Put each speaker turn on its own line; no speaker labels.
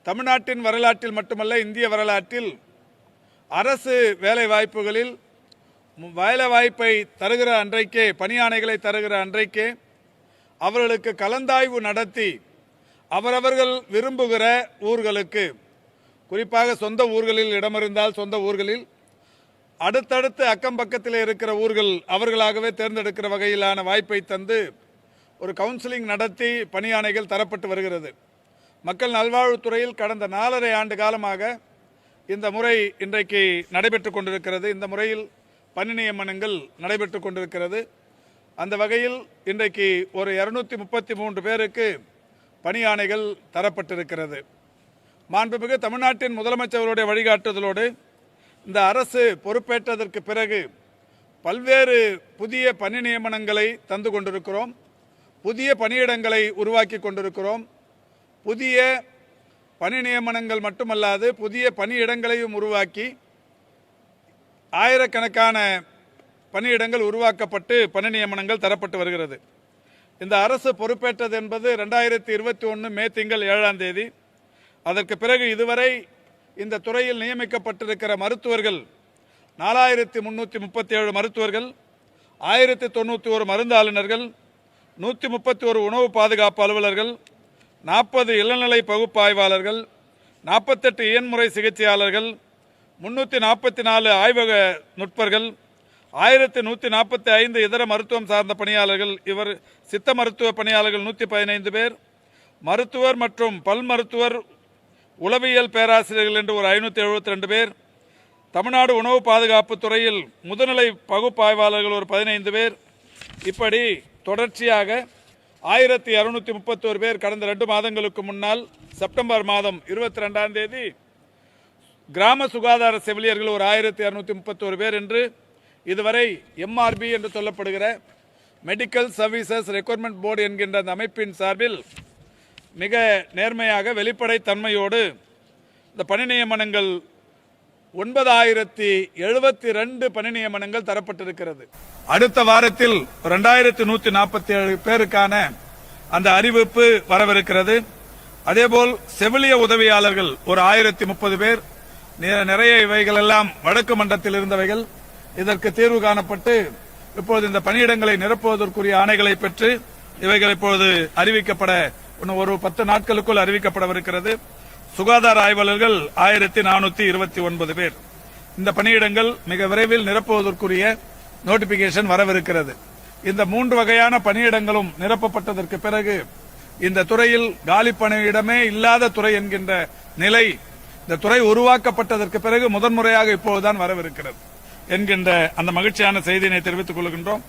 தமிழ்நாட்டின் வரலாற்றில் மட்டுமல்ல, இந்திய வரலாற்றில் அரசு வேலை வாய்ப்புகளில் வேலை வாய்ப்பை தருகிற அன்றைக்கே, பணி ஆணைகளை தருகிற அன்றைக்கே அவர்களுக்கு கலந்தாய்வு நடத்தி அவரவர்கள் விரும்புகிற ஊர்களுக்கு, குறிப்பாக சொந்த ஊர்களில் இடமிருந்தால் சொந்த ஊர்களில், அடுத்தடுத்து அக்கம் பக்கத்தில் இருக்கிற ஊர்கள் அவர்களாகவே தேர்ந்தெடுக்கிற வகையிலான வாய்ப்பை தந்து ஒரு கவுன்சிலிங் நடத்தி பணியாணைகள் தரப்பட்டு வருகிறது. மக்கள் நல்வாழ்வுத்துறையில் கடந்த 4.5 ஆண்டு காலமாக இந்த முறை இன்றைக்கு நடைபெற்று கொண்டிருக்கிறது. இந்த முறையில் பணி நியமனங்கள் நடைபெற்று கொண்டிருக்கிறது. அந்த வகையில் இன்றைக்கு ஒரு 233 பேருக்கு பணியாணைகள் தரப்பட்டிருக்கிறது. மாண்புமிகு தமிழ்நாட்டின் முதலமைச்சருடைய வழிகாட்டுதலோடு இந்த அரசு பொறுப்பேற்றதற்கு பிறகு பல்வேறு புதிய பணி நியமனங்களை தந்து கொண்டிருக்கிறோம். புதிய பணியிடங்களை உருவாக்கி கொண்டிருக்கிறோம். புதிய பணி நியமனங்கள் மட்டுமல்லாது புதிய பணியிடங்களையும் உருவாக்கி ஆயிரக்கணக்கான பணியிடங்கள் உருவாக்கப்பட்டு பணி நியமனங்கள் தரப்பட்டு வருகிறது. இந்த அரசு பொறுப்பேற்றது என்பது 2021 மே திங்கள் 7ஆம் தேதி. அதற்கு பிறகு இதுவரை இந்த துறையில் நியமிக்கப்பட்டிருக்கிற மருத்துவர்கள் 4337 மருத்துவர்கள், 1091 மருந்தாளுநர்கள், 131 உணவு பாதுகாப்பு அலுவலர்கள், 40 இளநிலை பகுப்பாய்வாளர்கள், 48 இயன்முறை சிகிச்சையாளர்கள், 344 ஆய்வக நுட்பர்கள், 1145 இதர மருத்துவம் சார்ந்த பணியாளர்கள், இவர் சித்த மருத்துவ பணியாளர்கள் 115 பேர், மருத்துவர் மற்றும் பல் மருத்துவர் உளவியல் பேராசிரியர்கள் என்று ஒரு 572 பேர், தமிழ்நாடு உணவு பாதுகாப்பு துறையில் முதுநிலை பகுப்பாய்வாளர்கள் ஒரு 15 பேர், இப்படி தொடர்ச்சியாக 1231 பேர் கடந்த 2 மாதங்களுக்கு முன்னால் செப்டம்பர் மாதம் 22ஆம் தேதி கிராம சுகாதார செவிலியர்கள் ஒரு 1231 பேர் என்று இதுவரை MRB என்று சொல்லப்படுகிற மெடிக்கல் சர்வீசஸ் ரெக்ரூட்மெண்ட் போர்டு என்கின்ற அந்த அமைப்பின் சார்பில் மிக நேர்மையாக வெளிப்படை தன்மையோடு இந்த பணி நியமனங்கள் 9072 பணி நியமனங்கள் தரப்பட்டிருக்கிறது. அடுத்த வாரத்தில் 2147 பேருக்கான அந்த அறிவிப்பு வரவிருக்கிறது. அதேபோல் செவிலிய உதவியாளர்கள் ஒரு 1030 பேர். நிறைய இவைகள் எல்லாம் வடக்கு மண்டலத்தில் இருந்தவைகள். இதற்கு தீர்வு காணப்பட்டு இப்போது இந்த பணியிடங்களை நிரப்புவதற்குரிய ஆணைகளை பெற்று இவைகள் இப்போது அறிவிக்கப்பட ஒரு 10 நாட்களுக்குள் அறிவிக்கப்படவிருக்கிறது. சுகாதார ஆய்வாளர்கள் 1429 பேர். இந்த பணியிடங்கள் மிக விரைவில் நிரப்புவதற்குரிய நோட்டிபிகேஷன் வரவிருக்கிறது. இந்த 3 வகையான பணியிடங்களும் நிரப்பப்பட்டதற்கு பிறகு இந்த துறையில் காலி பணியிடமே இல்லாத துறை என்கின்ற நிலை இந்த துறை உருவாக்கப்பட்டதற்கு பிறகு முதன்முறையாக இப்போதுதான் வரவிருக்கிறது என்கின்ற அந்த மகிழ்ச்சியான செய்தியினை தெரிவித்துக் கொள்கின்றோம்.